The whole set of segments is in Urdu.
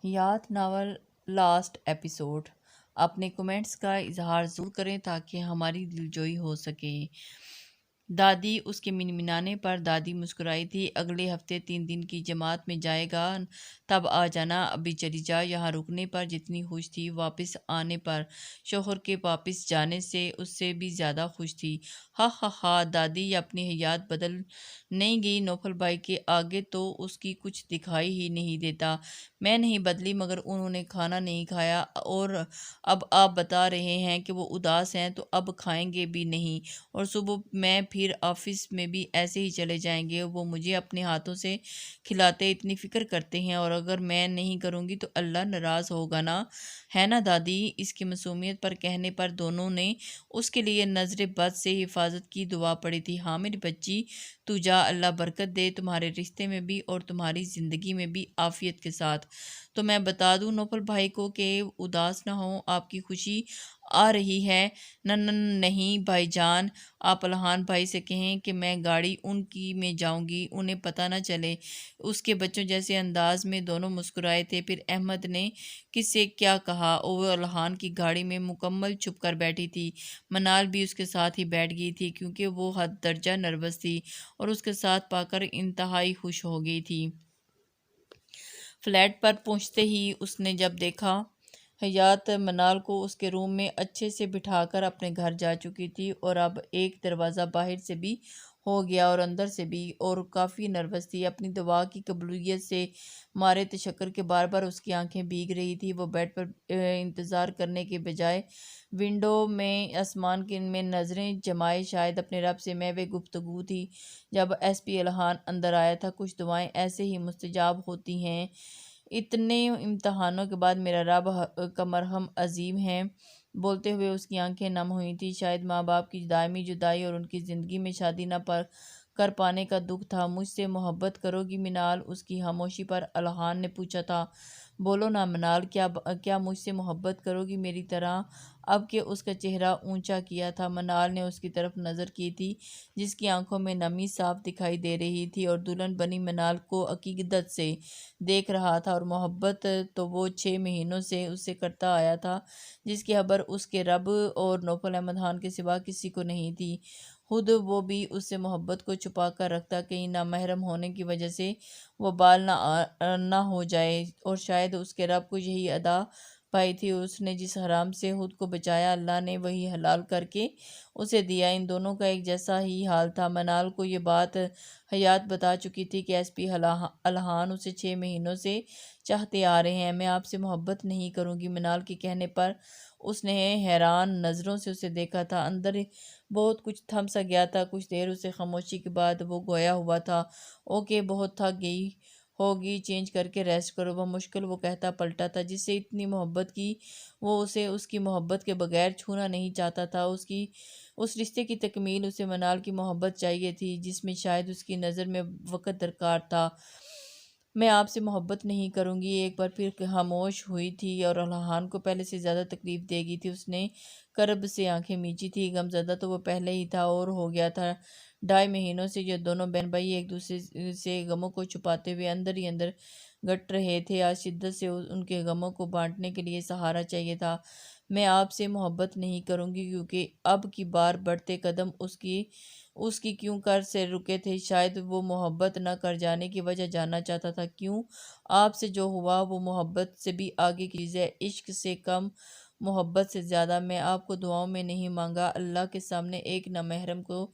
حیات ناول لاسٹ ایپیسوڈ۔ اپنے کمنٹس کا اظہار ضرور کریں تاکہ ہماری دلجوئی ہو سکے۔ دادی اس کے منمنانے پر دادی مسکرائی تھی۔ اگلے ہفتے 3 دن کی جماعت میں جائے گا، تب آ جانا، ابھی چلی جا۔ یہاں رکنے پر جتنی خوش تھی، واپس آنے پر شوہر کے واپس جانے سے اس سے بھی زیادہ خوش تھی۔ ہا ہا ہا، دادی اپنی حیات بدل نہیں گئی نوفل بھائی کے آگے تو اس کی کچھ دکھائی ہی نہیں دیتا۔ میں نہیں بدلی مگر انہوں نے کھانا نہیں کھایا، اور اب آپ بتا رہے ہیں کہ وہ اداس ہیں تو اب کھائیں گے بھی نہیں، اور صبح میں پھر آفس میں بھی ایسے ہی چلے جائیں گے۔ وہ مجھے اپنے ہاتھوں سے کھلاتے اتنی فکر کرتے ہیں، اور اگر میں نہیں کروں گی تو اللہ ناراض ہوگا نا، ہے نا دادی؟ اس کی معصومیت پر کہنے پر دونوں نے اس کے لیے نظر بد سے حفاظت کی دعا پڑھی تھی۔ ہاں میری بچی، تو جا، اللہ برکت دے تمہارے رشتے میں بھی اور تمہاری زندگی میں بھی عافیت کے ساتھ۔ تو میں بتا دوں نوفل بھائی کو کہ اداس نہ ہوں، آپ کی خوشی آ رہی ہے؟ نہیں بھائی جان، آپ الہان بھائی سے کہیں کہ میں گاڑی ان کی میں جاؤں گی، انہیں پتہ نہ چلے۔ اس کے بچوں جیسے انداز میں دونوں مسکرائے تھے۔ پھر احمد نے کس سے کیا کہا، وہ الہان کی گاڑی میں مکمل چھپ کر بیٹھی تھی۔ منال بھی اس کے ساتھ ہی بیٹھ گئی تھی کیونکہ وہ حد درجہ نروس تھی اور اس کے ساتھ پا کر انتہائی خوش ہو گئی تھی۔ فلیٹ پر پہنچتے ہی اس نے جب دیکھا حیات منال کو اس کے روم میں اچھے سے بٹھا کر اپنے گھر جا چکی تھی، اور اب ایک دروازہ باہر سے بھی ہو گیا اور اندر سے بھی، اور کافی نروس تھی۔ اپنی دعا کی قبولیت سے مارے تشکر کے بار بار اس کی آنکھیں بھیگ رہی تھی۔ وہ بیڈ پر انتظار کرنے کے بجائے ونڈو میں آسمان میں نظریں جمائے شاید اپنے رب سے محو گفتگو تھی۔ جب ایس پی الہان اندر آیا تھا، کچھ دعائیں ایسے ہی مستجاب ہوتی ہیں، اتنے امتحانوں کے بعد میرا رب کا مرحم عظیم ہے۔ بولتے ہوئے اس کی آنکھیں نم ہوئی تھیں۔ شاید ماں باپ کی دائمی جدائی اور ان کی زندگی میں شادی نہ کر پانے کا دکھ تھا۔ مجھ سے محبت کرو گی منال؟ اس کی خاموشی پر الہان نے پوچھا تھا۔ بولو نا منال، کیا مجھ سے محبت کرو گی میری طرح؟ اب کہ اس کا چہرہ اونچا کیا تھا، منال نے اس کی طرف نظر کی تھی جس کی آنکھوں میں نمی صاف دکھائی دے رہی تھی، اور دلہن بنی منال کو عقیدت سے دیکھ رہا تھا۔ اور محبت تو وہ 6 مہینوں سے اس سے کرتا آیا تھا، جس کی خبر اس کے رب اور نوفل احمد خان کے سوا کسی کو نہیں تھی۔ خود وہ بھی اس سے محبت کو چھپا کر رکھتا، کہیں نامحرم ہونے کی وجہ سے وہ بال نہ ہو جائے، اور شاید اس کے رب کو یہی عطا پائی تھی۔ اس نے جس حرام سے خود کو بچایا، اللہ نے وہی حلال کر کے اسے دیا۔ ان دونوں کا ایک جیسا ہی حال تھا۔ منال کو یہ بات حیات بتا چکی تھی کہ ایس پی الہان اسے 6 مہینوں سے چاہتے آ رہے ہیں۔ میں آپ سے محبت نہیں کروں گی، منال کے کہنے پر اس نے حیران نظروں سے اسے دیکھا تھا۔ اندر بہت کچھ تھم سا گیا تھا۔ کچھ دیر اسے خاموشی کے بعد وہ گویا ہوا تھا، اوکے، بہت تھک گئی ہوگی، چینج کر کے ریسٹ کرو۔ وہ مشکل وہ کہتا پلٹا تھا جس سے اتنی محبت کی، وہ اسے اس کی محبت کے بغیر چھونا نہیں چاہتا تھا۔ اس رشتے کی تکمیل اسے منال کی محبت چاہیے تھی، جس میں شاید اس کی نظر میں وقت درکار تھا۔ میں آپ سے محبت نہیں کروں گی، ایک بار پھر خاموش ہوئی تھی، اور الہان کو پہلے سے زیادہ تکلیف دے گئی تھی۔ اس نے کرب سے آنکھیں میچی تھی۔ غمزدہ تو وہ پہلے ہی تھا اور ہو گیا تھا۔ 2.5 مہینوں سے یہ دونوں بہن بھائی ایک دوسرے سے غموں کو چھپاتے ہوئے اندر ہی اندر گٹ رہے تھے۔ آج شدت سے ان کے غموں کو بانٹنے کے لیے سہارا چاہیے تھا۔ میں آپ سے محبت نہیں کروں گی، کیونکہ اب کی بار بڑھتے قدم اس کی کیوں کر سے رکے تھے؟ شاید وہ محبت نہ کر جانے کی وجہ جاننا چاہتا تھا۔ کیوں؟ آپ سے جو ہوا وہ محبت سے بھی آگے کی چیز ہے، عشق سے کم، محبت سے زیادہ۔ میں آپ کو دعاؤں میں نہیں مانگا، اللہ کے سامنے ایک نامحرم کو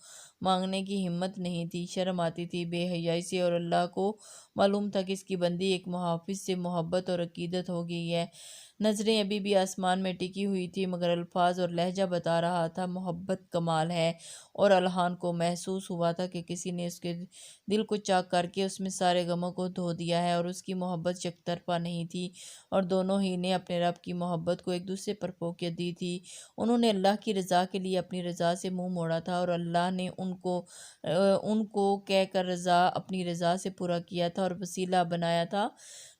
مانگنے کی ہمت نہیں تھی، شرم آتی تھی بے حیائی سے، اور اللہ کو معلوم تھا کہ اس کی بندی ایک محافظ سے محبت اور عقیدت ہو گئی ہے۔ نظریں ابھی بھی آسمان میں ٹکی ہوئی تھی، مگر الفاظ اور لہجہ بتا رہا تھا محبت کمال ہے، اور الہان کو محسوس ہوا تھا کہ کسی نے اس کے دل کو چاک کر کے اس میں سارے غموں کو دھو دیا ہے، اور اس کی محبت یک طرفہ نہیں تھی، اور دونوں ہی نے اپنے رب کی محبت کو ایک دوسرے پر فوقیت دی تھی۔ انہوں نے اللہ کی رضا کے لیے اپنی رضا سے منہ موڑا تھا، اور اللہ نے ان کو کہہ کر اپنی رضا سے پورا کیا تھا اور وسیلہ بنایا تھا۔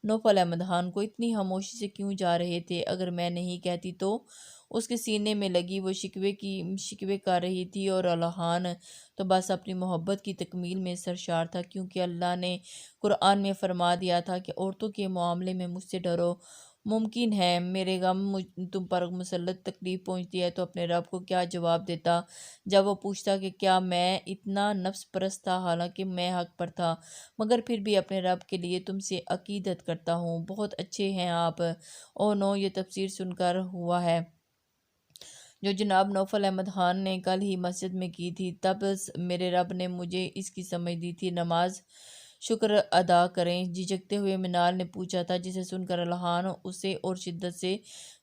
نوفل احمد خان کو اتنی خاموشی سے کیوں جا رہے تھے؟ اگر میں نہیں کہتی تو اس کے سینے میں لگی، وہ شکوے کر رہی تھی، اور الہان تو بس اپنی محبت کی تکمیل میں سرشار تھا، کیونکہ اللہ نے قرآن میں فرما دیا تھا کہ عورتوں کے معاملے میں مجھ سے ڈرو۔ ممکن ہے میرے غم تم پر مسلط تکلیف پہنچتی ہے تو اپنے رب کو کیا جواب دیتا جب وہ پوچھتا کہ کیا میں اتنا نفس پرست تھا، حالانکہ میں حق پر تھا، مگر پھر بھی اپنے رب کے لیے تم سے عقیدت کرتا ہوں۔ بہت اچھے ہیں آپ۔ او نو، یہ تفسیر سن کر ہوا ہے جو جناب نوفل احمد خان نے کل ہی مسجد میں کی تھی۔ تب میرے رب نے مجھے اس کی سمجھ دی تھی۔ نماز شکر ادا کریں، جھجکتے ہوئے منال نے پوچھا تھا، جسے سن کر الہان اسے اور شدت سے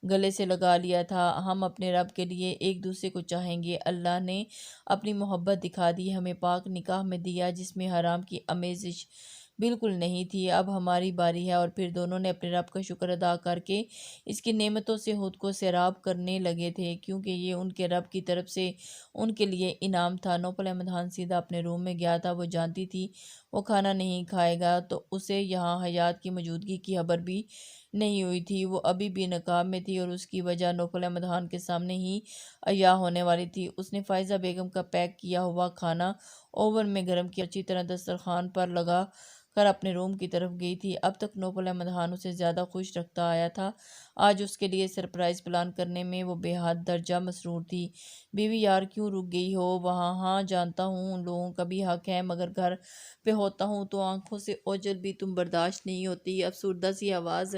گلے سے لگا لیا تھا۔ ہم اپنے رب کے لیے ایک دوسرے کو چاہیں گے۔ اللہ نے اپنی محبت دکھا دی، ہمیں پاک نکاح میں دیا جس میں حرام کی آمیزش بالکل نہیں تھی۔ اب ہماری باری ہے۔ اور پھر دونوں نے اپنے رب کا شکر ادا کر کے اس کی نعمتوں سے خود کو سیراب کرنے لگے تھے، کیونکہ یہ ان کے رب کی طرف سے ان کے لیے انعام تھا۔ نوفل احمد خان سیدھا اپنے روم میں گیا تھا۔ وہ جانتی تھی وہ کھانا نہیں کھائے گا، تو اسے یہاں حیات کی موجودگی کی خبر بھی نہیں ہوئی تھی۔ وہ ابھی بھی نقاب میں تھی، اور اس کی وجہ نوفل احمد خان کے سامنے ہی عیاں ہونے والی تھی۔ اس نے فائزہ بیگم کا پیک کیا ہوا کھانا اوون میں گرم کیا، اچھی طرح دسترخوان پر لگا کر اپنے روم کی طرف گئی تھی۔ اب تک نوفل احمد خان اسے زیادہ خوش رکھتا آیا تھا، آج اس کے لیے سرپرائز پلان کرنے میں وہ بے حد درجہ مسرور تھی۔ بیوی یار، کیوں رک گئی ہو وہاں؟ ہاں جانتا ہوں ان لوگوں کا بھی حق ہے، مگر گھر پہ ہوتا ہوں تو آنکھوں سے اوجھل بھی تم برداشت نہیں ہوتی۔ افسردہ سی آواز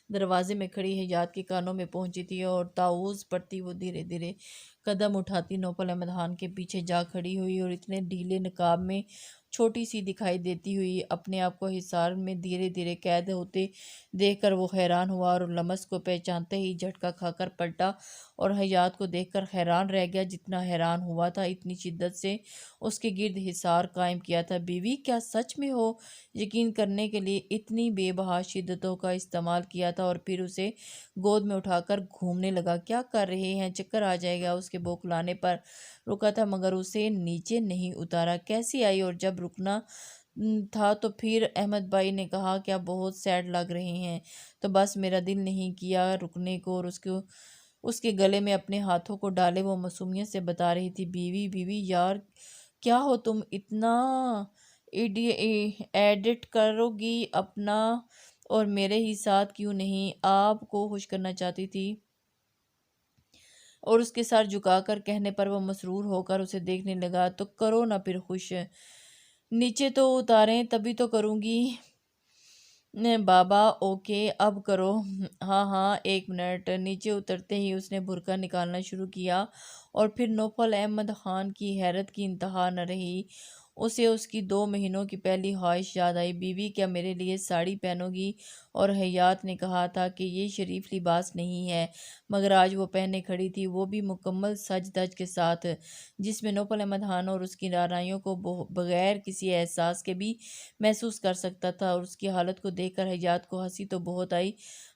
دروازے میں کھڑی حیات کے کانوں میں پہنچی تھی، اور تاؤز پڑتی وہ دھیرے دھیرے قدم اٹھاتی نوفل احمد خان کے پیچھے جا کھڑی ہوئی، اور اتنے ڈھیلے نقاب میں چھوٹی سی دکھائی دیتی ہوئی اپنے آپ کو حصار میں دھیرے دھیرے قید ہوتے دیکھ کر وہ حیران ہوا، اور لمس کو پہچانتے ہی جھٹکا کھا کر پلٹا اور حیات کو دیکھ کر حیران رہ گیا، جتنا حیران ہوا تھا اتنی شدت سے اس کے گرد حصار قائم کیا تھا۔ بیوی، کیا سچ میں ہو؟ یقین کرنے کے لیے اتنی بے بہا شدتوں کا استعمال کیا تھا، اور پھر اسے گود میں اٹھا کر گھومنے لگا۔ کیا کر رہے ہیں؟ چکر آ جائے گا۔ اس کے بوکلانے پر رکا تھا، مگر اسے نیچے نہیں اتارا۔ کیسی آئی؟ اور جب رکنا تھا تو پھر احمد بھائی نے کہا کیا بہت سیڈ لگ رہے ہیں؟ تو بس میرا دل نہیں کیا رکنے کو، اور اس کے گلے میں اپنے ہاتھوں کو ڈالے وہ معصومیت سے بتا رہی تھی، بیوی یار کیا ہو تم؟ اتنا ایڈٹ کرو گی اپنا اور میرے ہی ساتھ کیوں نہیں؟ آپ کو خوش کرنا چاہتی تھی۔ اور اس کے سر جھکا کر کہنے پر وہ مسرور ہو کر اسے دیکھنے لگا۔ تو کرو نا پھر خوش، نیچے تو اتاریں تبھی تو کروں گی۔ بابا اوکے اب کرو۔ ہاں ہاں، ایک منٹ۔ نیچے اترتے ہی اس نے برقع نکالنا شروع کیا، اور پھر نوفل احمد خان کی حیرت کی انتہا نہ رہی۔ اسے اس کی 2 مہینوں کی پہلی خواہش یاد آئی۔ بیوی، کیا میرے لیے ساڑی پہنو گی؟ اور حیات نے کہا تھا کہ یہ شریف لباس نہیں ہے، مگر آج وہ پہنے کھڑی تھی، وہ بھی مکمل سج دج کے ساتھ، جس میں نوفل احمد خان اور اس کی نارائیوں کو بغیر کسی احساس کے بھی محسوس کر سکتا تھا۔ اور اس کی حالت کو دیکھ کر حیات کو ہنسی تو بہت آئی،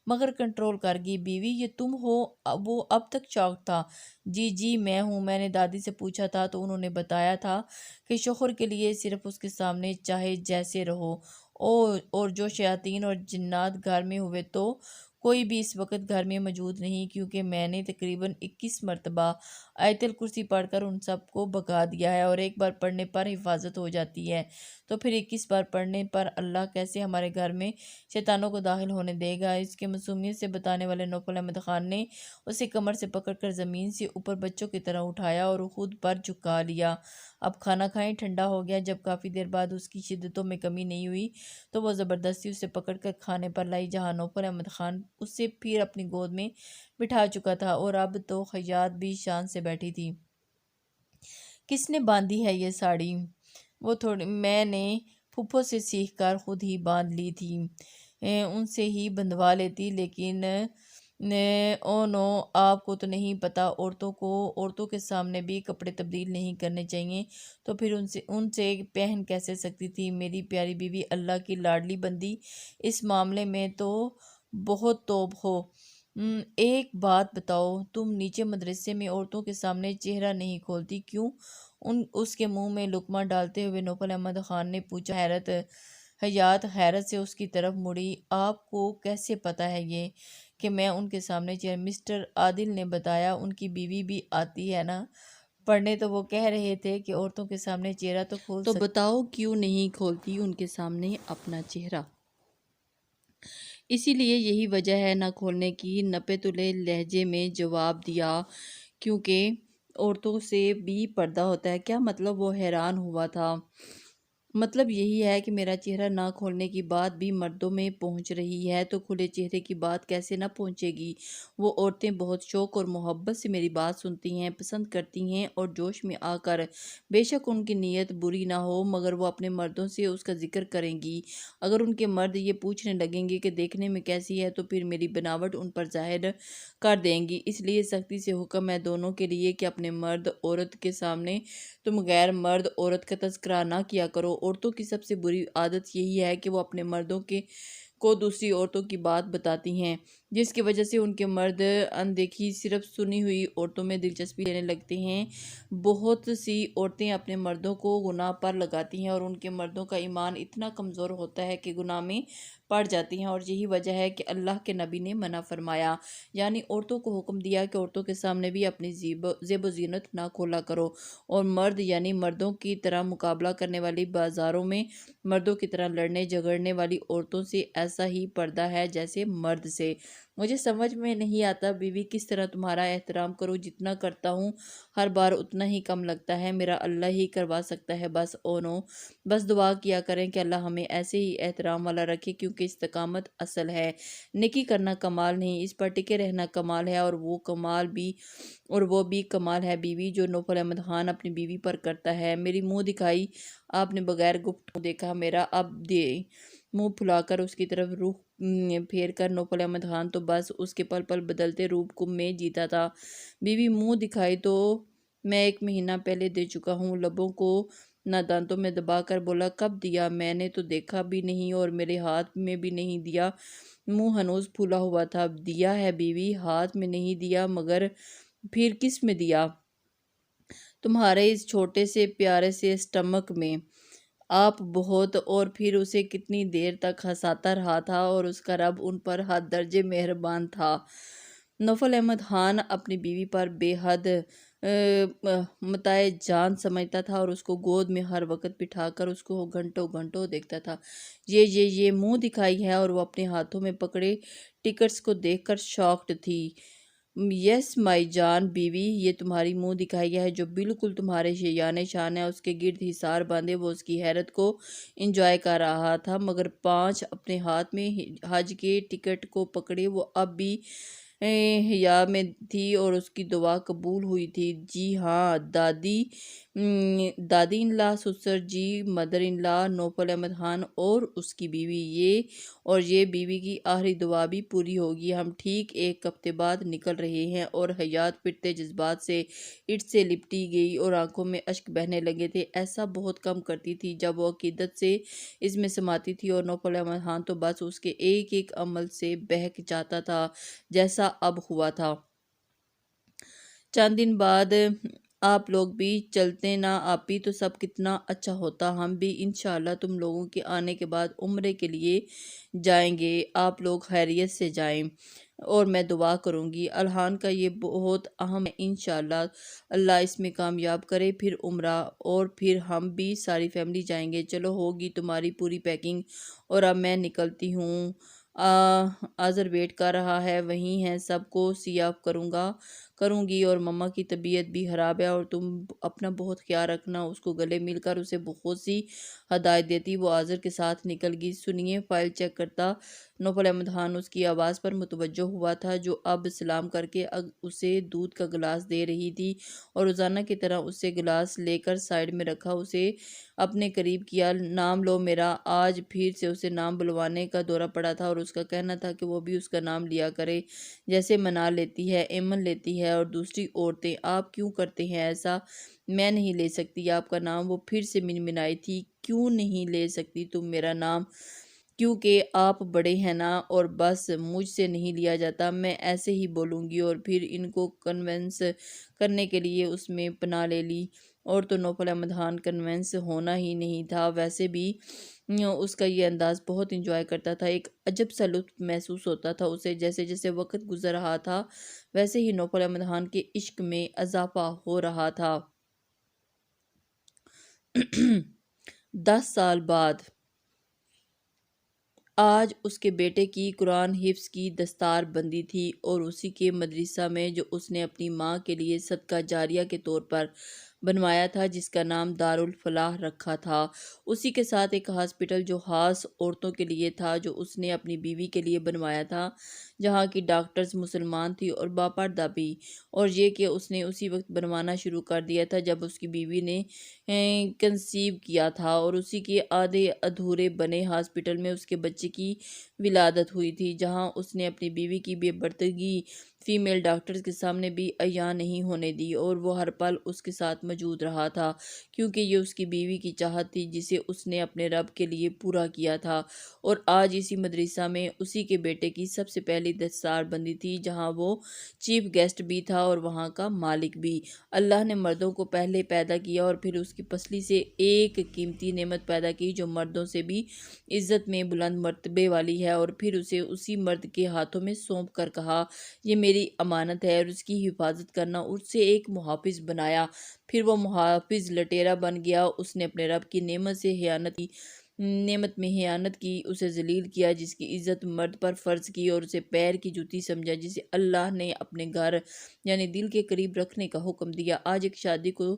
مگر کنٹرول کر گئی۔ بیوی، یہ تم ہو؟ وہ اب تک شاک تھا۔ جی میں ہوں، میں نے دادی سے پوچھا تھا تو انہوں نے بتایا تھا کہ شوہر کے لیے صرف اس کے سامنے چاہے جیسے رہو، اور جو شیاطین اور جنات گھر میں ہوئے تو کوئی بھی اس وقت گھر میں موجود نہیں، کیونکہ میں نے تقریباً 21 مرتبہ آیت الکرسی پڑھ کر ان سب کو بھگا دیا ہے، اور ایک بار پڑھنے پر حفاظت ہو جاتی ہے، تو پھر 21 بار پڑھنے پر اللہ کیسے ہمارے گھر میں شیطانوں کو داخل ہونے دے گا؟ اس کے معصومیت سے بتانے والے نوفل احمد خان نے اسے کمر سے پکڑ کر زمین سے اوپر بچوں کی طرح اٹھایا اور خود پر جھکا لیا۔ اب کھانا کھائیں، ٹھنڈا ہو گیا۔ جب کافی دیر بعد اس کی شدتوں میں کمی نہیں ہوئی تو وہ زبردستی اسے پکڑ کر کھانے پر لائی، جہاں نوفل احمد خان اسے پھر اپنی گود میں بٹھا چکا تھا، اور اب تو حیات بھی شان سے بیٹھی تھی۔ کس نے باندھی ہے یہ ساڑی؟ میں نے پھپھو سے سیکھ کر خود ہی باندھ لی تھی، ان سے ہی بندھوا لیتی، لیکن او نو، آپ کو تو نہیں پتا، عورتوں کے سامنے بھی کپڑے تبدیل نہیں کرنے چاہیے، تو پھر ان سے پہن کیسے سکتی تھی؟ میری پیاری بیوی، اللہ کی لاڈلی بندی، اس معاملے میں تو بہت توب ہو۔ ایک بات بتاؤ، تم نیچے مدرسے میں عورتوں کے سامنے چہرہ نہیں کھولتی، کیوں؟ اس کے منہ میں لقمہ ڈالتے ہوئے نوفل احمد خان نے پوچھا۔ حیرت حیات حیرت سے اس کی طرف مڑی۔ آپ کو کیسے پتہ ہے یہ کہ میں ان کے سامنے چہرہ؟ مسٹر عادل نے بتایا، ان کی بیوی بھی آتی ہے نا پڑھنے، تو وہ کہہ رہے تھے کہ عورتوں کے سامنے چہرہ تو کھول تو سکتے۔ بتاؤ کیوں نہیں کھولتی ان کے سامنے اپنا چہرہ؟ اسی لیے یہی وجہ ہے نہ کھولنے کی، نپے تلے لہجے میں جواب دیا۔ کیونکہ عورتوں سے بھی پردہ ہوتا ہے۔ کیا مطلب؟ وہ حیران ہوا تھا۔ مطلب یہی ہے کہ میرا چہرہ نہ کھولنے کی بات بھی مردوں میں پہنچ رہی ہے تو کھلے چہرے کی بات کیسے نہ پہنچے گی؟ وہ عورتیں بہت شوق اور محبت سے میری بات سنتی ہیں، پسند کرتی ہیں اور جوش میں آ کر، بے شک ان کی نیت بری نہ ہو مگر وہ اپنے مردوں سے اس کا ذکر کریں گی۔ اگر ان کے مرد یہ پوچھنے لگیں گے کہ دیکھنے میں کیسی ہے تو پھر میری بناوٹ ان پر ظاہر کر دیں گی۔ اس لیے سختی سے حکم ہے دونوں کے لیے کہ اپنے مرد عورت کے سامنے تم غیر مرد عورت کا تذکرہ نہ کیا کرو۔ عورتوں کی سب سے بری عادت یہی ہے کہ وہ اپنے مردوں کو دوسری عورتوں کی بات بتاتی ہیں، جس کی وجہ سے ان کے مرد اندیکھی صرف سنی ہوئی عورتوں میں دلچسپی لینے لگتے ہیں۔ بہت سی عورتیں اپنے مردوں کو گناہ پر لگاتی ہیں اور ان کے مردوں کا ایمان اتنا کمزور ہوتا ہے کہ گناہ میں پڑ جاتی ہیں، اور یہی وجہ ہے کہ اللہ کے نبی نے منع فرمایا، یعنی عورتوں کو حکم دیا کہ عورتوں کے سامنے بھی اپنی زیب و زینت نہ کھولا کرو، اور مرد یعنی مردوں کی طرح مقابلہ کرنے والی، بازاروں میں مردوں کی طرح لڑنے جھگڑنے والی عورتوں سے ایسا ہی پردہ ہے جیسے مرد سے۔ مجھے سمجھ میں نہیں آتا بیوی کس طرح تمہارا احترام کروں، جتنا کرتا ہوں ہر بار اتنا ہی کم لگتا ہے، میرا اللہ ہی کروا سکتا ہے۔ بس نو، بس دعا کیا کریں کہ اللہ ہمیں ایسے ہی احترام والا رکھے، کیونکہ استقامت اصل ہے، نیکی کرنا کمال نہیں، اس پر ٹکے رہنا کمال ہے، اور وہ بھی کمال ہے بیوی جو نوفل احمد خان اپنی بیوی پر کرتا ہے۔ میری منہ دکھائی آپ نے بغیر گفتگو دیکھا میرا، اب منہ پھلا کر اس کی طرف رخ پھیر کر نوفل احمد خان تو بس اس کے پل پل بدلتے روپ کو میں جیتا تھا۔ بیوی منہ دکھائی تو میں 1 مہینہ پہلے دے چکا ہوں، لبوں کو نہ دانتوں میں دبا کر بولا، کب دیا؟ میں نے تو دیکھا بھی نہیں اور میرے ہاتھ میں بھی نہیں دیا، منہ ہنوز پھولا ہوا تھا۔ دیا ہے بیوی، ہاتھ میں نہیں دیا، مگر پھر کس میں دیا؟ تمہارے اس چھوٹے سے پیارے سے اسٹمک میں۔ آپ بہت، اور پھر اسے کتنی دیر تک ہنساتا رہا تھا، اور اس کا رب ان پر حد درجے مہربان تھا۔ نوفل احمد خان اپنی بیوی پر بے حد متاع جان سمجھتا تھا اور اس کو گود میں ہر وقت بٹھا کر اس کو گھنٹوں گھنٹوں دیکھتا تھا۔ یہ منہ دکھائی ہے، اور وہ اپنے ہاتھوں میں پکڑے ٹکٹس کو دیکھ کر شاکڈ تھی۔ یس مائی جان بیوی، یہ تمہاری منہ دکھائی ہے جو بالکل تمہارے شایان شان ہے۔ اس کے گرد حصار باندھے وہ اس کی حیرت کو انجوائے کر رہا تھا، مگر 5 اپنے ہاتھ میں حج کے ٹکٹ کو پکڑے وہ اب بھی حیا میں تھی، اور اس کی دعا قبول ہوئی تھی۔ جی ہاں دادی ان لا، سسر جی، مدر ان لا، نوفل احمد خان اور اس کی بیوی، یہ بیوی کی آخری دعا بھی پوری ہوگی۔ ہم ٹھیک 1 ہفتے بعد نکل رہے ہیں، اور حیات پھرتے جذبات سے اٹھ سے لپٹی گئی اور آنکھوں میں اشک بہنے لگے تھے۔ ایسا بہت کم کرتی تھی جب وہ عقیدت سے اس میں سماتی تھی، اور نوفل احمد خان تو بس اس کے ایک ایک عمل سے بہک جاتا تھا، جیسا اب ہوا تھا۔ چند دن بعد آپ لوگ بھی چلتے نا آپی، تو سب کتنا اچھا ہوتا۔ ہم بھی انشاءاللہ تم لوگوں کے آنے کے بعد عمرے کے لیے جائیں گے، آپ لوگ خیریت سے جائیں، اور میں دعا کروں گی۔ الحان کا یہ بہت اہم ہے، انشاءاللہ اللہ اس میں کامیاب کرے، پھر عمرہ، اور پھر ہم بھی ساری فیملی جائیں گے۔ چلو ہوگی تمہاری پوری پیکنگ، اور اب میں نکلتی ہوں۔ آذر ویٹ کر رہا ہے، وہیں ہے، سب کو سی آف کروں گی، اور مما کی طبیعت بھی خراب ہے، اور تم اپنا بہت خیال رکھنا۔ اس کو گلے مل کر اسے بہت سی ہدایت دیتی وہ آذر کے ساتھ نکل گئی۔ سنیے، فائل چیک کرتا نوفل احمد خان اس کی آواز پر متوجہ ہوا تھا، جو اب سلام کر کے اسے دودھ کا گلاس دے رہی تھی، اور روزانہ کی طرح اسے گلاس لے کر سائیڈ میں رکھا، اسے اپنے قریب کیا۔ نام لو میرا۔ آج پھر سے اسے نام بلوانے کا دورہ پڑا تھا، اور اس کا کہنا تھا کہ وہ بھی اس کا نام لیا کرے، جیسے منا لیتی ہے، ایمن لیتی ہے اور دوسری عورتیں۔ آپ کیوں کرتے ہیں ایسا؟ میں نہیں لے سکتی آپ کا نام، وہ پھر سے منمنائی تھی۔ کیوں نہیں لے سکتی تم میرا نام؟ کیونکہ آپ بڑے ہیں نا، اور بس مجھ سے نہیں لیا جاتا، میں ایسے ہی بولوں گی۔ اور پھر ان کو کنونس کرنے کے لیے اس میں پناہ لے لی۔ اور تو نوفل احمد خان کنونس ہونا ہی نہیں تھا۔ ویسے بھی اس کا یہ انداز بہت انجوائے کرتا تھا، ایک عجب سا لطف محسوس ہوتا تھا اسے۔ جیسے جیسے وقت گزر رہا تھا ویسے ہی نوفل احمد خان کے عشق میں اضافہ ہو رہا تھا۔ 10 سال بعد آج اس کے بیٹے کی قرآن حفظ کی دستار بندی تھی، اور اسی کے مدرسہ میں جو اس نے اپنی ماں کے لیے صدقہ جاریہ کے طور پر بنوایا تھا، جس کا نام دارالفلاح رکھا تھا، اسی کے ساتھ ایک ہاسپٹل جو خاص عورتوں کے لیے تھا جو اس نے اپنی بیوی کے لیے بنوایا تھا، جہاں کی ڈاکٹرز مسلمان تھی اور باپردہ بھی، اور یہ کہ اس نے اسی وقت بنوانا شروع کر دیا تھا جب اس کی بیوی نے کنسیو کیا تھا، اور اسی کے آدھے ادھورے بنے ہاسپٹل میں اس کے بچے کی ولادت ہوئی تھی، جہاں اس نے اپنی بیوی کی بے پردگی فیمیل ڈاکٹرز کے سامنے بھی عیاں نہیں ہونے دی، اور وہ ہر پل اس کے ساتھ موجود رہا تھا، کیونکہ یہ اس کی بیوی کی چاہت تھی جسے اس نے اپنے رب کے لیے پورا کیا تھا۔ اور آج اسی مدرسہ میں اسی کے بیٹے کی سب سے پہلی دستار بندی تھی، جہاں وہ چیف گیسٹ بھی تھا اور وہاں کا مالک بھی۔ اللہ نے مردوں کو پہلے پیدا کیا اور پھر اس کی پسلی سے ایک قیمتی نعمت پیدا کی جو مردوں سے بھی عزت میں بلند مرتبے والی ہے، اور پھر اسے اسی مرد کے ہاتھوں میں سونپ کر کہا، یہ میری امانت ہے، اور اس کی حفاظت کرنا، اسے ایک محافظ بنایا۔ پھر وہ محافظ لٹیرا بن گیا، اس نے اپنے رب کی نعمت میں خیانت کی، اسے ذلیل کیا جس کی عزت مرد پر فرض کی، اور اسے پیر کی جوتی سمجھا جسے اللہ نے اپنے گھر یعنی دل کے قریب رکھنے کا حکم دیا۔ آج ایک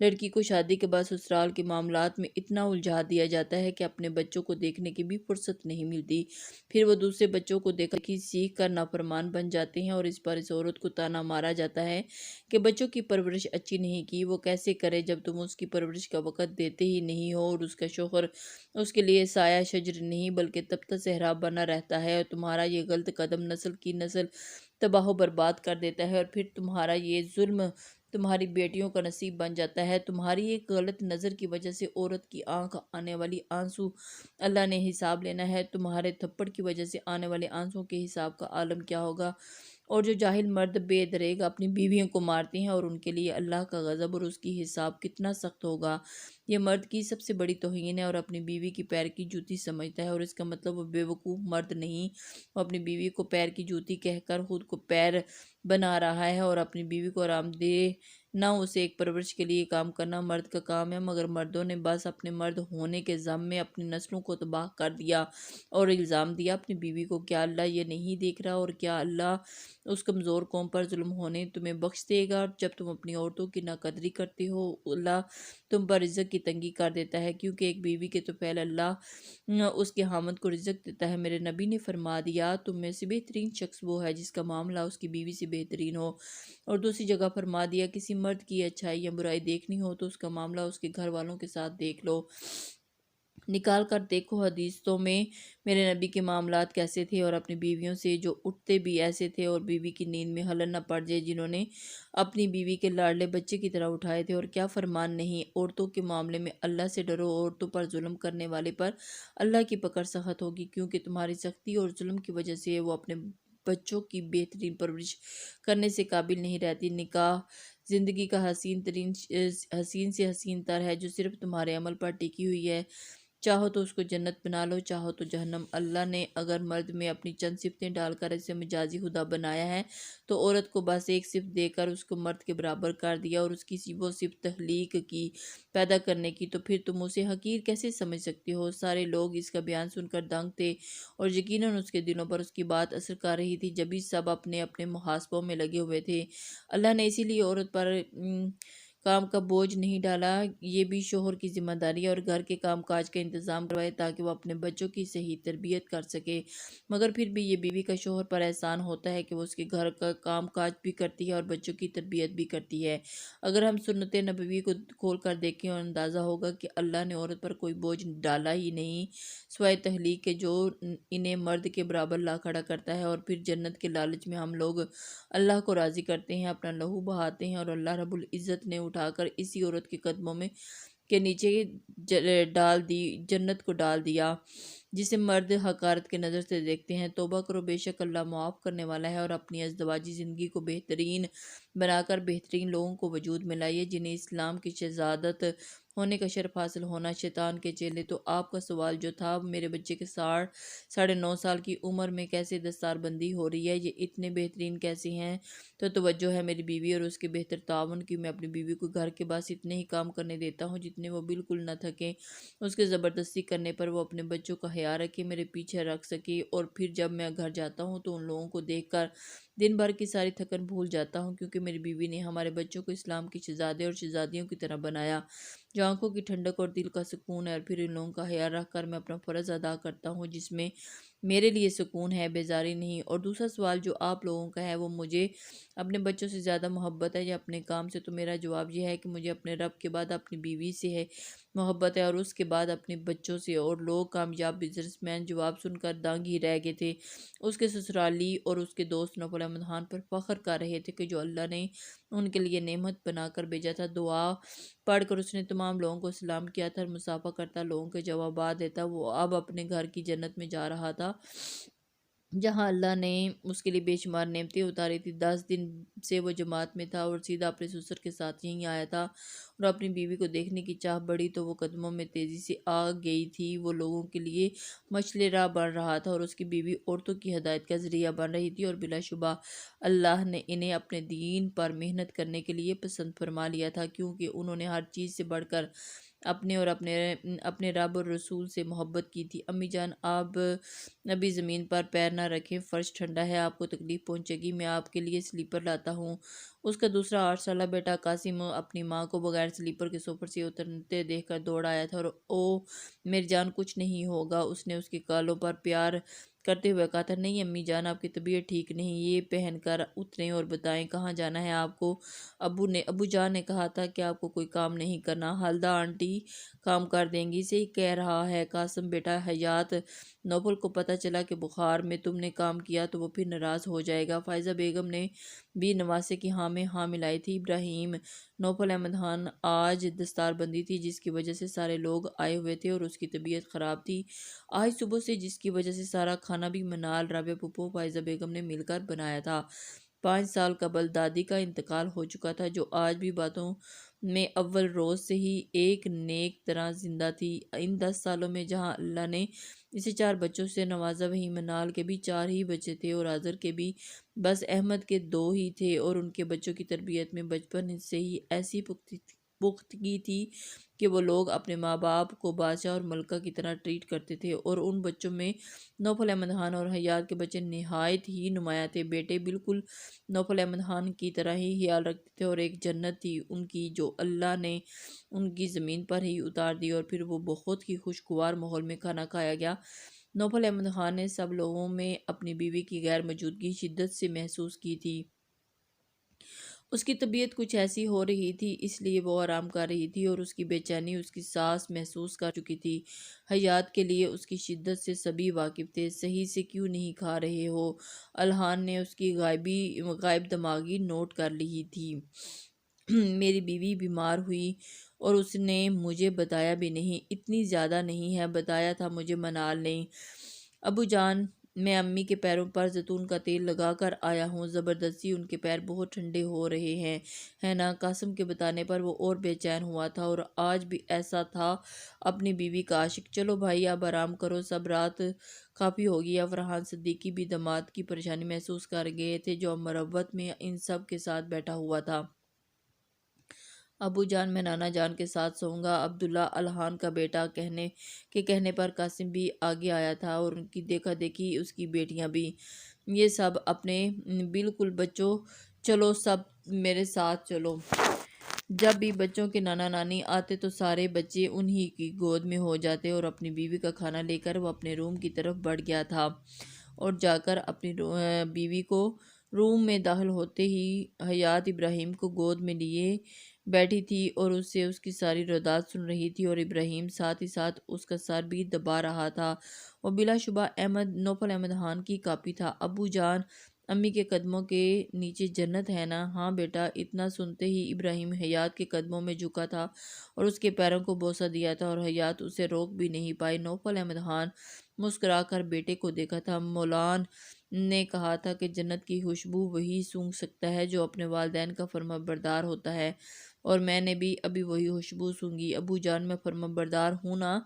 لڑکی کو شادی کے بعد سسرال کے معاملات میں اتنا الجھا دیا جاتا ہے کہ اپنے بچوں کو دیکھنے کی بھی فرصت نہیں ملتی، پھر وہ دوسرے بچوں کو دیکھ کر سیکھ کر نافرمان بن جاتے ہیں، اور اس پر اس عورت کو طعنہ مارا جاتا ہے کہ بچوں کی پرورش اچھی نہیں کی، وہ کیسے کرے جب تم اس کی پرورش کا وقت دیتے ہی نہیں ہو، اور اس کا شوہر اس کے لیے سایہ شجر نہیں بلکہ تپتا صحرا بنا رہتا ہے، اور تمہارا یہ غلط قدم نسل کی نسل تباہ و برباد کر دیتا ہے، اور پھر تمہارا یہ ظلم تمہاری بیٹیوں کا نصیب بن جاتا ہے۔ تمہاری ایک غلط نظر کی وجہ سے عورت کی آنکھ آنے والی آنسو اللہ نے حساب لینا ہے، تمہارے تھپڑ کی وجہ سے آنے والے آنسوں کے حساب کا عالم کیا ہوگا۔ اور جو جاہل مرد بے دریغ اپنی بیویوں کو مارتے ہیں، اور ان کے لیے اللہ کا غضب اور اس کی حساب کتنا سخت ہوگا۔ یہ مرد کی سب سے بڑی توہین ہے، اور اپنی بیوی کی پیر کی جوتی سمجھتا ہے، اور اس کا مطلب وہ بے وقوف مرد نہیں، وہ اپنی بیوی کو پیر کی جوتی کہہ کر خود کو پیر بنا رہا ہے، اور اپنی بیوی کو آرام دہ نہ اسے ایک پرورش کے لیے کام کرنا مرد کا کام ہے، مگر مردوں نے بس اپنے مرد ہونے کے ذم میں اپنی نسلوں کو تباہ کر دیا اور الزام دیا اپنی بیوی کو۔ کیا اللہ یہ نہیں دیکھ رہا، اور کیا اللہ اس کمزور قوم پر ظلم ہونے تمہیں بخش دے گا جب تم اپنی عورتوں کی ناقدری کرتے ہو؟ اللہ تم پر رزق کی تنگی کر دیتا ہے، کیونکہ ایک بیوی کے تو پہلے اللہ اس کے خامند کو رزق دیتا ہے۔ میرے نبی نے فرما دیا، تم میں سے بہترین شخص وہ ہے جس کا معاملہ اس کی بیوی سے بہترین ہو، اور دوسری جگہ فرما دیا، کسی مرد کی اچھائی یا برائی دیکھنی ہو تو اس کا معاملہ اس کے گھر والوں کے ساتھ دیکھ لو، نکال کر دیکھو حدیثوں میں میرے نبی کے معاملات کیسے تھے، اور اپنی بیویوں سے جو اٹھتے بھی ایسے تھے، اور بیوی کی نیند میں خلل نہ پڑ جائے، جنہوں نے اپنی بیوی کے لاڈلے بچے کی طرح اٹھائے تھے۔ اور کیا فرمان نہیں، عورتوں کے معاملے میں اللہ سے ڈرو، عورتوں پر ظلم کرنے والے پر اللہ کی پکڑ سخت ہوگی، کیونکہ تمہاری سختی اور ظلم کی وجہ سے وہ اپنے بچوں کی بہترین پرورش کرنے سے قابل نہیں رہتی۔ نکاح زندگی کا حسین سے حسین تر ہے جو صرف تمہارے عمل پر ٹکی ہوئی ہے، چاہو تو اس کو جنت بنا لو، چاہو تو جہنم۔ اللہ نے اگر مرد میں اپنی چند صفتیں ڈال کر اسے مجازی خدا بنایا ہے تو عورت کو بس ایک صفت دے کر اس کو مرد کے برابر کر دیا، اور اس کی وہ صفت تخلیق کی، پیدا کرنے کی، تو پھر تم اسے حقیر کیسے سمجھ سکتے ہو؟ سارے لوگ اس کا بیان سن کر دنگ تھے، اور یقیناً اس کے دلوں پر اس کی بات اثر کر رہی تھی، جبھی سب اپنے اپنے محاسبوں میں لگے ہوئے تھے۔ اللہ نے اسی لیے عورت پر کام کا بوجھ نہیں ڈالا، یہ بھی شوہر کی ذمہ داری ہے، اور گھر کے کام کاج کا انتظام کروائے تاکہ وہ اپنے بچوں کی صحیح تربیت کر سکے، مگر پھر بھی یہ بیوی کا شوہر پر احسان ہوتا ہے کہ وہ اس کے گھر کا کام کاج بھی کرتی ہے اور بچوں کی تربیت بھی کرتی ہے۔ اگر ہم سنت نبوی کو کھول کر دیکھیں اور اندازہ ہوگا کہ اللہ نے عورت پر کوئی بوجھ ڈالا ہی نہیں سوائے تخلیق کے، جو انہیں مرد کے برابر لا کھڑا کرتا ہے، اور پھر جنت کے لالچ میں ہم لوگ اللہ کو راضی کرتے ہیں، اپنا لہو بہاتے ہیں، اور اللہ رب العزت نے اٹھا کر اسی عورت کے قدموں میں کے نیچے ڈال دی، جنت کو ڈال دیا۔ جسے مرد حقارت کے نظر سے دیکھتے ہیں۔ توبہ کرو، بے شک اللہ معاف کرنے والا ہے، اور اپنی ازدواجی زندگی کو بہترین بنا کر بہترین لوگوں کو وجود میں لائیے جنہیں اسلام کی شہزادت ہونے کا شرف حاصل ہونا۔ شیطان کے چیلے، تو آپ کا سوال جو تھا میرے بچے کے 9.5 سال کی عمر میں کیسے دستار بندی ہو رہی ہے، یہ اتنے بہترین کیسے ہیں؟ تو توجہ ہے میری بیوی اور اس کے بہتر تعاون کی۔ میں اپنی بیوی کو گھر کے باس اتنے ہی کام کرنے دیتا ہوں جتنے وہ بالکل نہ تھکیں۔ اس کے زبردستی کرنے پر وہ اپنے بچوں کا خیال رکھے، میرے پیچھے رکھ سکے، اور پھر جب میں گھر جاتا ہوں تو ان لوگوں کو دیکھ کر دن بھر کی ساری تھکن بھول جاتا ہوں، کیونکہ میری بیوی نے ہمارے بچوں کو اسلام کے شہزادے اور شہزادیوں کی طرح بنایا، جو آنکھوں کی ٹھنڈک اور دل کا سکون ہے۔ اور پھر ان لوگوں کا خیال رکھ کر میں اپنا فرض ادا کرتا ہوں، جس میں میرے لیے سکون ہے، بیزاری نہیں۔ اور دوسرا سوال جو آپ لوگوں کا ہے، وہ مجھے اپنے بچوں سے زیادہ محبت ہے یا اپنے کام سے، تو میرا جواب یہ ہے کہ مجھے اپنے رب کے بعد اپنی بیوی سے ہے محبت ہے، اور اس کے بعد اپنے بچوں سے۔ اور لوگ کامیاب بزنس مین جواب سن کر دنگ ہی رہ گئے تھے۔ اس کے سسرالی اور اس کے دوست نوفل احمد خان پر فخر کر رہے تھے کہ جو اللہ نے ان کے لیے نعمت بنا کر بھیجا تھا۔ دعا پڑھ کر اس نے تمام لوگوں کو سلام کیا تھا اور مصافحہ کرتا لوگوں کے جوابات دیتا وہ اب اپنے گھر کی جنت میں جا رہا تھا، جہاں اللہ نے اس کے لیے بے شمار نعمتیں اتاری تھی۔ 10 دن سے وہ جماعت میں تھا اور سیدھا اپنے سسر کے ساتھ یہیں آیا تھا، اور اپنی بیوی کو دیکھنے کی چاہ بڑھی تو وہ قدموں میں تیزی سے آ گئی تھی۔ وہ لوگوں کے لیے مشعل راہ بن رہا تھا، اور اس کی بیوی عورتوں کی ہدایت کا ذریعہ بن رہی تھی، اور بلا شبہ اللہ نے انہیں اپنے دین پر محنت کرنے کے لیے پسند فرما لیا تھا، کیونکہ انہوں نے ہر چیز سے بڑھ کر اپنے اور اپنے رب اور رسول سے محبت کی تھی۔ امی جان، آپ ابھی زمین پر پیر نہ رکھیں، فرش ٹھنڈا ہے، آپ کو تکلیف پہنچے گی، میں آپ کے لیے سلیپر لاتا ہوں۔ اس کا دوسرا 8 سالہ بیٹا قاسم اپنی ماں کو بغیر سلیپر کے سوفر سے اترتے دیکھ کر دوڑ آیا تھا، اور او میری جان کچھ نہیں ہوگا، اس نے اس کے گالوں پر پیار کرتے ہوئے کہا تھا۔ نہیں امی جان، آپ کی طبیعت ٹھیک نہیں، یہ پہن کر اتریں اور بتائیں کہاں جانا ہے آپ کو؟ ابو جان نے کہا تھا کہ آپ کو کوئی کام نہیں کرنا، ہلدا آنٹی کام کر دیں گی۔ صحیح کہہ رہا ہے قاسم بیٹا حیات، نوفل کو پتہ چلا کہ بخار میں تم نے کام کیا تو وہ پھر ناراض ہو جائے گا۔ فائزہ بیگم نے بھی نواسے کی ہاں میں ہاں ملائی تھی۔ ابراہیم نوفل احمد خان آج دستار بندی تھی، جس کی وجہ سے سارے لوگ آئے ہوئے تھے اور اس کی طبیعت خراب تھی آج صبح سے، جس کی وجہ سے سارا کھانا بھی منال، رابعہ پھپھو، فائزہ بیگم نے مل کر بنایا تھا۔ 5 سال قبل دادی کا انتقال ہو چکا تھا، جو آج بھی باتوں میں اول روز سے ہی ایک نیک طرح زندہ تھی۔ ان 10 سالوں میں جہاں اللہ نے اسے 4 بچوں سے نوازا، وہیں منال کے بھی 4 ہی بچے تھے اور آذر کے بھی بس احمد کے 2 ہی تھے، اور ان کے بچوں کی تربیت میں بچپن سے ہی ایسی پختگی تھی کہ وہ لوگ اپنے ماں باپ کو بادشاہ اور ملکہ کی طرح ٹریٹ کرتے تھے۔ اور ان بچوں میں نوفل احمد خان اور حیات کے بچے نہایت ہی نمایاں تھے۔ بیٹے بالکل نوفل احمد خان کی طرح ہی خیال رکھتے تھے، اور ایک جنت تھی ان کی جو اللہ نے ان کی زمین پر ہی اتار دی، اور پھر وہ بہت ہی خوشگوار ماحول میں کھانا کھایا گیا۔ نوفل احمد خان نے سب لوگوں میں اپنی بیوی کی غیر موجودگی شدت سے محسوس کی تھی۔ اس کی طبیعت کچھ ایسی ہو رہی تھی، اس لیے وہ آرام کر رہی تھی، اور اس کی بے چینی اس کی ساس محسوس کر چکی تھی۔ حیات کے لیے اس کی شدت سے سبھی واقف تھے۔ صحیح سے کیوں نہیں کھا رہے ہو؟ الہان نے اس کی غائب دماغی نوٹ کر لی تھی۔ میری بیوی بیمار ہوئی اور اس نے مجھے بتایا بھی نہیں، اتنی زیادہ نہیں ہے، بتایا تھا مجھے منال نے۔ ابو جان، میں امی کے پیروں پر زیتون کا تیل لگا کر آیا ہوں، زبردستی ان کے پیر بہت ٹھنڈے ہو رہے ہیں، ہے نا؟ قاسم کے بتانے پر وہ اور بے چین ہوا تھا، اور آج بھی ایسا تھا اپنی بیوی کا عاشق۔ چلو بھائی اب آرام کرو، سب رات کافی ہوگی۔ اب فرحان صدیقی بھی داماد کی پریشانی محسوس کر گئے تھے، جو مروت میں ان سب کے ساتھ بیٹھا ہوا تھا۔ ابو جان، میں نانا جان کے ساتھ سوؤں گا۔ عبداللہ الہان کا بیٹا کہنے پر قاسم بھی آگے آیا تھا، اور ان کی دیکھا دیکھی اس کی بیٹیاں بھی۔ یہ سب اپنے بالکل بچوں، چلو سب میرے ساتھ چلو۔ جب بھی بچوں کے نانا نانی آتے تو سارے بچے انہی کی گود میں ہو جاتے، اور اپنی بیوی کا کھانا لے کر وہ اپنے روم کی طرف بڑھ گیا تھا، اور جا کر اپنی بیوی کو روم میں داخل ہوتے ہی حیات ابراہیم کو گود میں لیے بیٹھی تھی اور اس سے اس کی ساری رودات سن رہی تھی، اور ابراہیم ساتھ ہی ساتھ اس کا سر بھی دبا رہا تھا۔ وہ بلا شبہ نوفل احمد خان کی کاپی تھا۔ ابو جان، امی کے قدموں کے نیچے جنت ہے نا؟ ہاں بیٹا۔ اتنا سنتے ہی ابراہیم حیات کے قدموں میں جھکا تھا اور اس کے پیروں کو بوسہ دیا تھا، اور حیات اسے روک بھی نہیں پائی۔ نوفل احمد خان مسکرا کر بیٹے کو دیکھا تھا۔ مولان نے کہا تھا کہ جنت کی خوشبو وہی سونگھ سکتا ہے جو اپنے والدین کا فرما بردار ہوتا ہے، اور میں نے بھی ابھی وہی خوشبو سونگھی۔ ابو جان، میں فرما بردار ہوں نا؟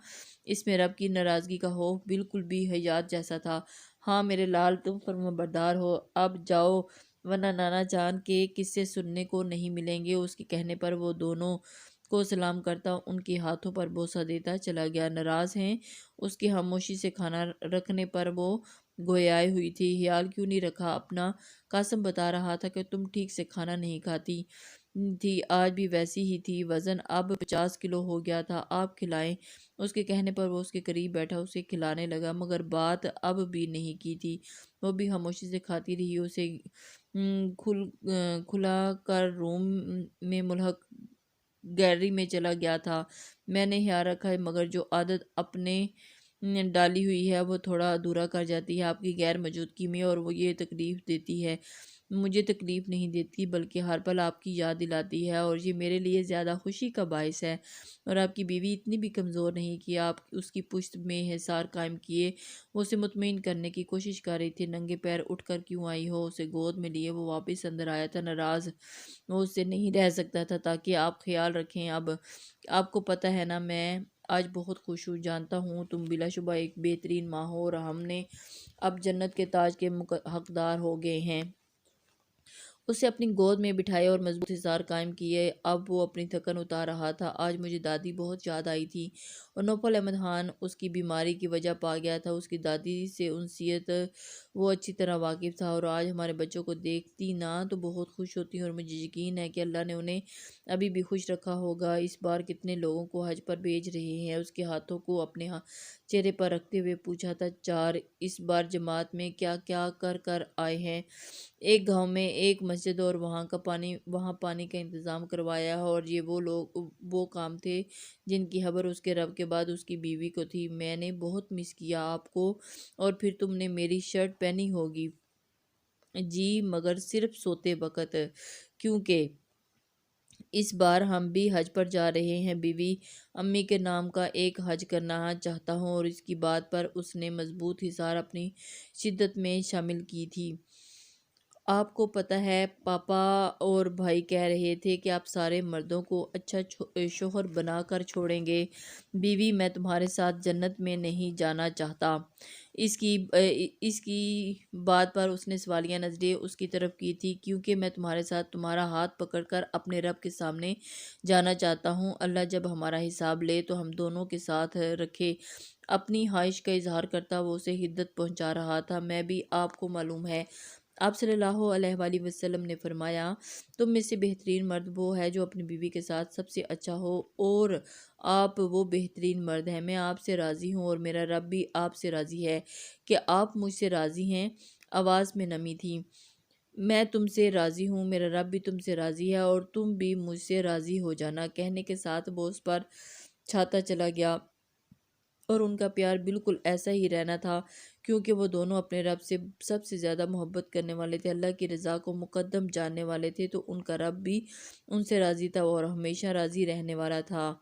اس میں رب کی ناراضگی کا خوف بالکل بھی حیات جیسا تھا۔ ہاں میرے لال، تم فرما بردار ہو، اب جاؤ، ورنہ نانا جان کے قصے سننے کو نہیں ملیں گے۔ اس کے کہنے پر وہ دونوں کو سلام کرتا ان کے ہاتھوں پر بوسہ دیتا چلا گیا۔ ناراض ہیں؟ اس کی خاموشی سے کھانا رکھنے پر وہ گویائی ہوئی تھی۔ خیال کیوں نہیں رکھا؟ اپنا قاسم بتا رہا تھا کہ تم ٹھیک سے کھانا نہیں کھاتی تھی، آج بھی ویسی ہی تھی، وزن اب 50 کلو ہو گیا تھا، آپ کھلائیں۔ اس کے کہنے پر وہ اس کے قریب بیٹھا اسے کھلانے لگا، مگر بات اب بھی نہیں کی تھی۔ وہ بھی خاموشی سے کھاتی رہی۔ اسے کھلا کر روم میں ملحق گیلری میں چلا گیا تھا۔ میں نے خیال رکھا ہے، مگر جو عادت اپنے ڈالی ہوئی ہے وہ تھوڑا ادھورا کر جاتی ہے آپ کی غیر موجودگی میں، اور وہ یہ تکلیف دیتی ہے۔ مجھے تکلیف نہیں دیتی، بلکہ ہر پل آپ کی یاد دلاتی ہے، اور یہ میرے لیے زیادہ خوشی کا باعث ہے۔ اور آپ کی بیوی اتنی بھی کمزور نہیں کہ آپ اس کی پشت میں حصار قائم کیے۔ وہ اسے مطمئن کرنے کی کوشش کر رہی تھی۔ ننگے پیر اٹھ کر کیوں آئی ہو؟ اسے گود میں لیے وہ واپس اندر آیا تھا۔ ناراض وہ اس سے نہیں رہ سکتا تھا تاکہ آپ خیال رکھیں۔ اب آپ کو پتہ ہے نا، میں آج بہت خوش ہوں، جانتا ہوں تم بلا شبہ ایک بہترین ماں ہو، اور ہم نے اب جنت کے تاج کے حقدار ہو گئے ہیں۔ اسے اپنی گود میں بٹھائے اور مضبوط حصار قائم کیے۔ اب وہ اپنی تھکن اتار رہا تھا۔ آج مجھے دادی بہت یاد آئی تھی، اور نوفل احمد خان اس کی بیماری کی وجہ پا گیا تھا۔ اس کی دادی سے انسیت وہ اچھی طرح واقف تھا، اور آج ہمارے بچوں کو دیکھتی نا تو بہت خوش ہوتی، اور مجھے یقین ہے کہ اللہ نے انہیں ابھی بھی خوش رکھا ہوگا۔ اس بار کتنے لوگوں کو حج پر بھیج رہے ہیں؟ اس کے ہاتھوں کو اپنے چہرے پر رکھتے ہوئے پوچھا تھا۔ 4۔ اس بار جماعت میں کیا کیا کر آئے ہیں؟ ایک گاؤں میں ایک مسجد اور وہاں پانی کا انتظام کروایا ہے، اور یہ وہ کام تھے جن کی خبر اس کے رب کے بعد اس کی بیوی کو تھی۔ میں نے بہت مس کیا آپ کو، اور پھر تم نے میری شرٹ پہنی ہوگی۔ جی، مگر صرف سوتے وقت، کیونکہ اس بار ہم بھی حج پر جا رہے ہیں۔ بیوی، امی کے نام کا ایک حج کرنا چاہتا ہوں، اور اس کی بات پر اس نے مضبوط حصار اپنی شدت میں شامل کی تھی۔ آپ کو پتہ ہے، پاپا اور بھائی کہہ رہے تھے کہ آپ سارے مردوں کو اچھا شوہر بنا کر چھوڑیں گے۔ بیوی، میں تمہارے ساتھ جنت میں نہیں جانا چاہتا۔ اس کی بات پر اس نے سوالیہ نظریں اس کی طرف کی تھی۔ کیونکہ میں تمہارے ساتھ تمہارا ہاتھ پکڑ کر اپنے رب کے سامنے جانا چاہتا ہوں۔ اللہ جب ہمارا حساب لے تو ہم دونوں کے ساتھ رکھے۔ اپنی خواہش کا اظہار کرتا وہ اسے ہدت پہنچا رہا تھا۔ میں بھی، آپ کو معلوم ہے، آپ صلی اللہ علیہ وآلہ وسلم نے فرمایا، تم میں سے بہترین مرد وہ ہے جو اپنی بیوی کے ساتھ سب سے اچھا ہو، اور آپ وہ بہترین مرد ہیں۔ میں آپ سے راضی ہوں، اور میرا رب بھی آپ سے راضی ہے کہ آپ مجھ سے راضی ہیں۔ آواز میں نمی تھی۔ میں تم سے راضی ہوں، میرا رب بھی تم سے راضی ہے، اور تم بھی مجھ سے راضی ہو جانا۔ کہنے کے ساتھ وہ اس پر چھاتا چلا گیا، اور ان کا پیار بالکل ایسا ہی رہنا تھا، کیونکہ وہ دونوں اپنے رب سے سب سے زیادہ محبت کرنے والے تھے، اللہ کی رضا کو مقدم جاننے والے تھے، تو ان کا رب بھی ان سے راضی تھا اور ہمیشہ راضی رہنے والا تھا۔